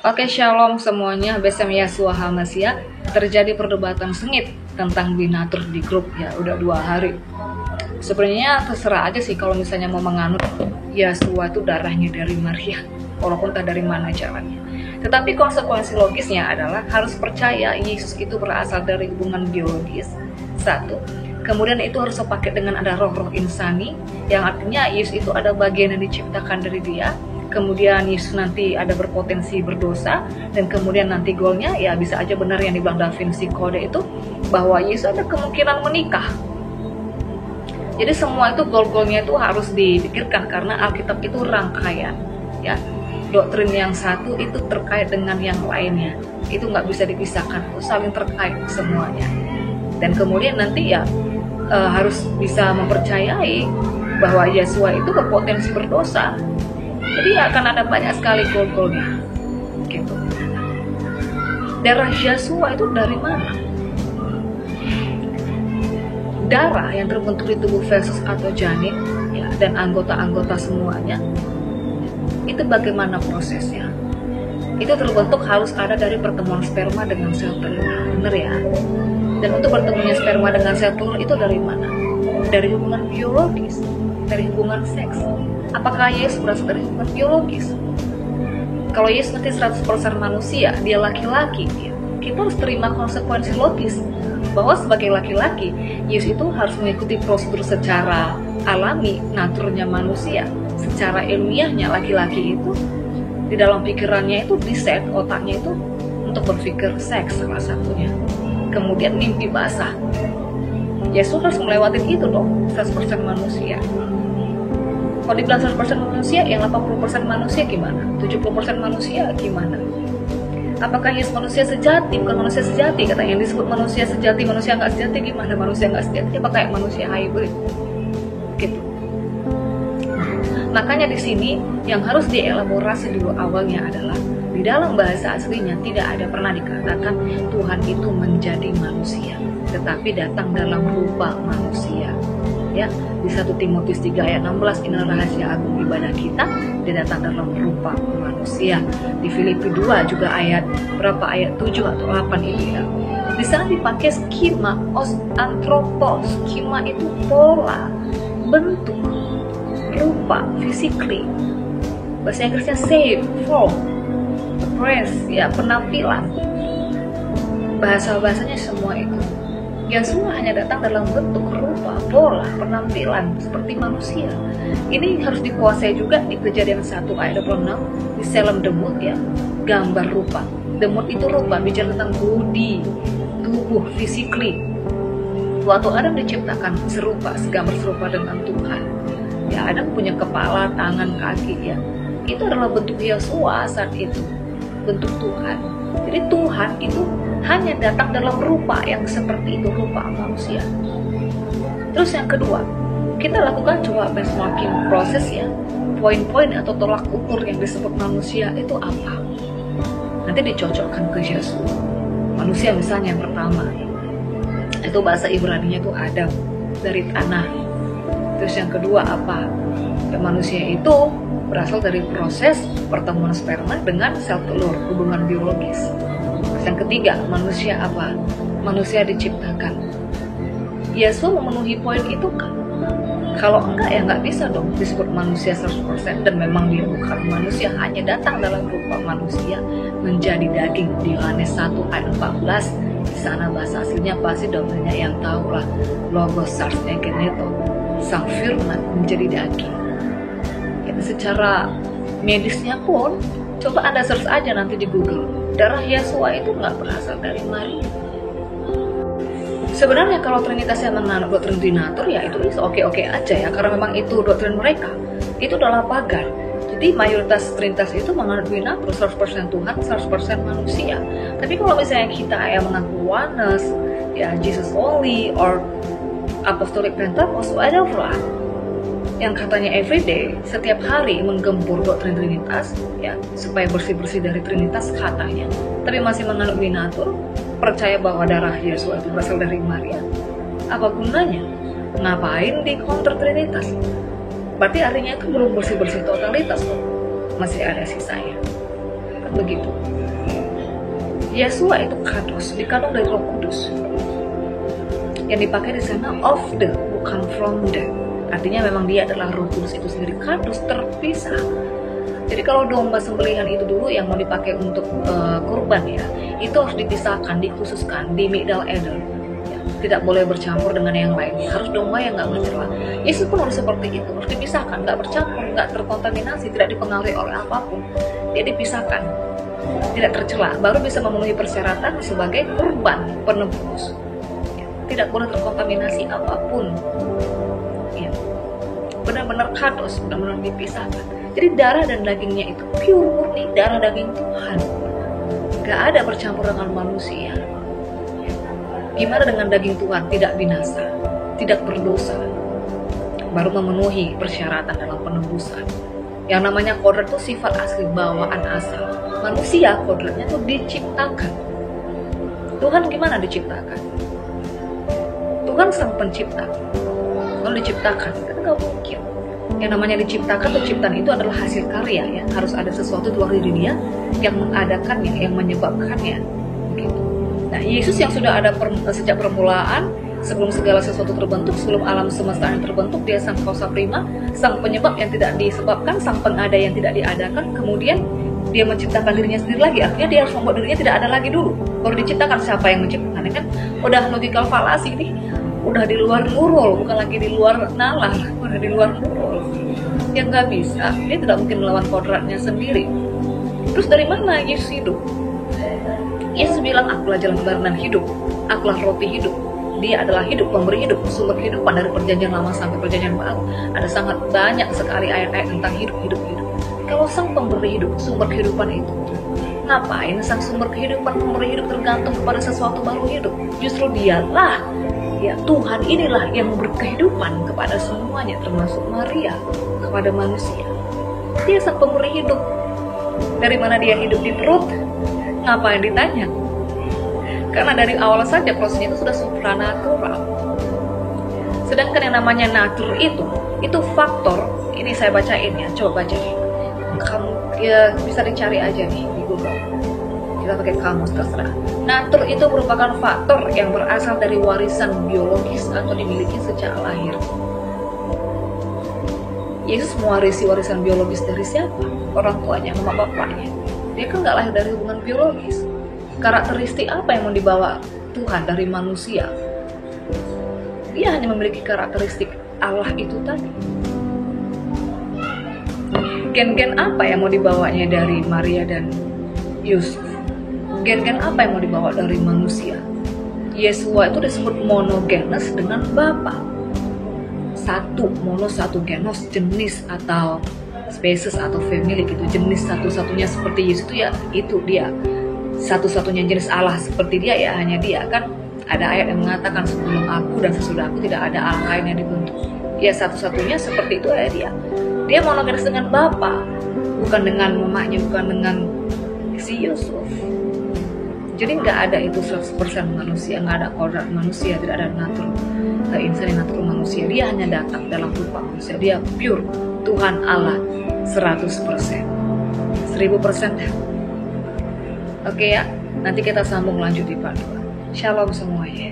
Oke, shalom semuanya. Besem Yesua HaMasiah. Terjadi perdebatan sengit tentang binatur di grup ya, udah 2 hari. Sebenarnya terserah aja sih kalau misalnya mau menganut Yesua itu darahnya dari Maria, walaupun tak dari mana caranya. Tetapi konsekuensi logisnya adalah harus percaya Yesus itu berasal dari hubungan biologis. 1. Kemudian itu harus sepaket dengan ada roh-roh insani, yang artinya Yesus itu ada bagian yang diciptakan dari dia. Kemudian Yesus nanti ada berpotensi berdosa, dan kemudian nanti goalnya ya bisa aja benar yang dibilang Da Vinci Code itu, bahwa Yesus ada kemungkinan menikah. Jadi semua itu goal-goalnya itu harus dipikirkan, karena Alkitab itu rangkaian ya. Doktrin yang satu itu terkait dengan yang lainnya, itu nggak bisa dipisahkan, itu saling terkait semuanya. Dan kemudian nanti ya harus bisa mempercayai bahwa Yesua itu berpotensi berdosa. Jadi akan ada banyak sekali goal-goalnya gitu. Darah Yesua itu dari mana? Darah yang terbentuk di tubuh fetus atau janin ya, dan anggota-anggota semuanya, itu bagaimana prosesnya? Itu terbentuk harus ada dari pertemuan sperma dengan sel telur, bener ya? Dan untuk bertemunya sperma dengan sel telur itu dari mana? Dari hubungan biologis, dari hubungan seks. Apakah Yesus berasal dari hubungan biologis? Kalau Yesus nanti 100% manusia, dia laki-laki, ya, kita harus terima konsekuensi logis bahwa sebagai laki-laki, Yesus itu harus mengikuti prosedur secara alami, naturnya manusia. Secara ilmiahnya, laki-laki itu di dalam pikirannya itu diset otaknya itu untuk berpikir seks salah satunya. Kemudian mimpi basah. Yesus harus melewati itu dong, 100% manusia. Kalau dibilang 100% manusia, yang 80% manusia gimana? 70% manusia gimana? Apakah Yesus manusia sejati? Bukan manusia sejati, kata yang disebut manusia sejati, manusia nggak sejati gimana? Manusia nggak sejati, apa kayak manusia hybrid? Gitu. Makanya di sini yang harus dielaborasi dulu awalnya adalah di dalam bahasa aslinya tidak ada pernah dikatakan Tuhan itu menjadi manusia, tetapi datang dalam rupa manusia. Ya, di 1 Timotius 3 ayat 16, ini rahasia agung ibadah kita, dia datang dalam rupa manusia. Di Filipi 2 juga ayat berapa, ayat 7 atau 8 itu ya. Di sana dipakai skema anthropos. Skema itu pola, bentuk, rupa, physically. Bahasa Inggrisnya shape, form, appearance, ya, penampilan. Bahasa-bahasanya semua itu. Yesua hanya datang dalam bentuk, rupa, pola, penampilan seperti manusia. Ini harus dikuasai juga di Kejadian 1 ayat 26, di Selem demut ya, gambar rupa. Demut itu rupa, bicara tentang body, tubuh, physically. Waktu Adam diciptakan serupa, segambar serupa dengan Tuhan. Ya, Adam punya kepala, tangan, kaki ya. Itu adalah bentuk Yesua saat itu, bentuk Tuhan. Jadi Tuhan itu hanya datang dalam rupa yang seperti itu, rupa manusia. Terus yang kedua, kita lakukan coba benchmarking proses ya, poin-poin atau tolak ukur yang disebut manusia itu apa. Nanti dicocokkan ke Yesus. Manusia misalnya yang pertama, itu bahasa Ibrani-nya itu Adam, dari tanah. Terus yang kedua apa? Ya, manusia itu berasal dari proses pertemuan sperma dengan sel telur, hubungan biologis. Yang ketiga, manusia apa? Manusia diciptakan. Yesus memenuhi poin itu kan? Kalau enggak ya nggak bisa dong disebut manusia 100%, dan memang dia bukan manusia, hanya datang dalam rupa manusia menjadi daging. Di Yohanes 1 ayat 14, di sana bahasa aslinya pasti domennya yang tahu lah, logos sarx egeneto, sang firman menjadi daging. Jadi secara medisnya pun, coba Anda search aja nanti di Google. Darah Yesua itu nggak berasal dari Maria. Sebenarnya kalau Trinitas yang menganut doktrin Trinatur ya itu oke-oke aja ya, karena memang itu doktrin mereka. Itu adalah pagar. Jadi mayoritas Trinitas itu menganut Trinatur, 100% Tuhan, 100% manusia. Tapi kalau misalnya kita yang mengaku oneness, ya Jesus only, or Apostolic Pentecost, whatever lah, yang katanya everyday, setiap hari menggempur doktrin Trinitas ya, supaya bersih-bersih dari Trinitas katanya, tapi masih menganut binatur, percaya bahwa darah Yesus itu berasal dari Maria, apa gunanya? Ngapain di counter Trinitas? Berarti artinya itu belum bersih-bersih totalitas, masih ada sisanya. begitu. Yesua itu kados, dikandung dari Roh Kudus. Yang dipakai di sana of the, bukan from the. Artinya memang dia adalah Roh Kudus itu sendiri, kados, terpisah. Jadi kalau domba sembelihan itu dulu yang mau dipakai untuk kurban ya, itu harus dipisahkan, dikhususkan di Migdal Eder. Ya, tidak boleh bercampur dengan yang lainnya. Harus domba yang nggak bercela. Yesus pun harus seperti itu, harus dipisahkan, nggak bercampur, nggak terkontaminasi, tidak dipengaruhi oleh apapun. Dia dipisahkan, tidak tercela, baru bisa memenuhi persyaratan sebagai kurban penebus. Ya, tidak boleh terkontaminasi apapun. Ya, benar-benar kados, benar-benar dipisahkan. Jadi darah dan dagingnya itu pure murni, darah daging Tuhan. Gak ada bercampur dengan manusia. Gimana dengan daging Tuhan? Tidak binasa, tidak berdosa, baru memenuhi persyaratan dalam penebusan. Yang namanya kodrat itu sifat asli, bawaan asal. Manusia kodratnya itu diciptakan. Tuhan gimana diciptakan? Tuhan sang pencipta. Kalau diciptakan, itu gak mungkin. Yang namanya diciptakan atau ciptaan itu adalah hasil karya ya, harus ada sesuatu di luar diri dia yang mengadakannya, yang menyebabkannya gitu. Nah, Yesus yang sudah ada sejak permulaan, sebelum segala sesuatu terbentuk, sebelum alam semesta yang terbentuk, dia sang kausa prima, sang penyebab yang tidak disebabkan, sang pengada yang tidak diadakan, kemudian dia menciptakan dirinya sendiri lagi. Akhirnya dia harus membuat dirinya tidak ada lagi dulu, baru diciptakan. Siapa yang menciptakan? Ini kan udah logical fallacy nih, udah di luar nurul, bukan lagi di luar nalar, udah di luar nurul. Yang nggak bisa, dia tidak mungkin melawan kodratnya sendiri. Terus dari mana Yesus hidup? Yesus bilang, akulah jalan kebenaran dan hidup, akulah roti hidup. Dia adalah hidup, pemberi hidup, sumber kehidupan. Dari perjanjian lama sampai perjanjian baru ada sangat banyak sekali ayat-ayat tentang hidup. Kalau sang pemberi hidup, sumber kehidupan itu, ngapain sang sumber kehidupan, pemberi hidup tergantung kepada sesuatu baru hidup? Justru dialah, ya Tuhan inilah yang memberi kehidupan kepada semuanya, termasuk Maria, kepada manusia. Dia sang pemberi hidup. Dari mana dia hidup di perut? Ngapain ditanya? Karena dari awal saja prosesnya itu sudah supranatural. Sedangkan yang namanya natur itu faktor. Ini saya bacain ya, coba baca nih. Kamu ya bisa dicari aja nih di Google. Kita pakai kamus terserah. Natur itu merupakan faktor yang berasal dari warisan biologis atau dimiliki sejak lahir. Yesus mewarisi warisan biologis dari siapa? Orang tuanya, mama bapaknya. Dia kan nggak lahir dari hubungan biologis. Karakteristik apa yang mau dibawa Tuhan dari manusia? Dia hanya memiliki karakteristik Allah itu tadi. Gen-gen apa yang mau dibawanya dari Maria dan Yusuf? Gen-gen apa yang mau dibawa dari manusia? Yesua itu disebut monogenes dengan Bapa. Satu genos, jenis atau spesies atau family gitu. Jenis satu-satunya seperti Yesus itu ya, itu dia. Satu-satunya jenis Allah seperti dia ya hanya dia. Kan ada ayat yang mengatakan sebelum aku dan sesudah aku tidak ada Allah lain yang dibentuk. Ya satu-satunya seperti itu ya dia. Dia monogenes dengan Bapa, bukan dengan mamanya, bukan dengan si Yusuf. Jadi nggak ada itu 100% manusia, nggak ada kodrat manusia, tidak ada natur insani, natur manusia. Dia hanya datang dalam rupa manusia. Dia pure Tuhan Allah 100%, 1000%. Oke ya, nanti kita sambung lanjut di part 2. Shalom semuanya.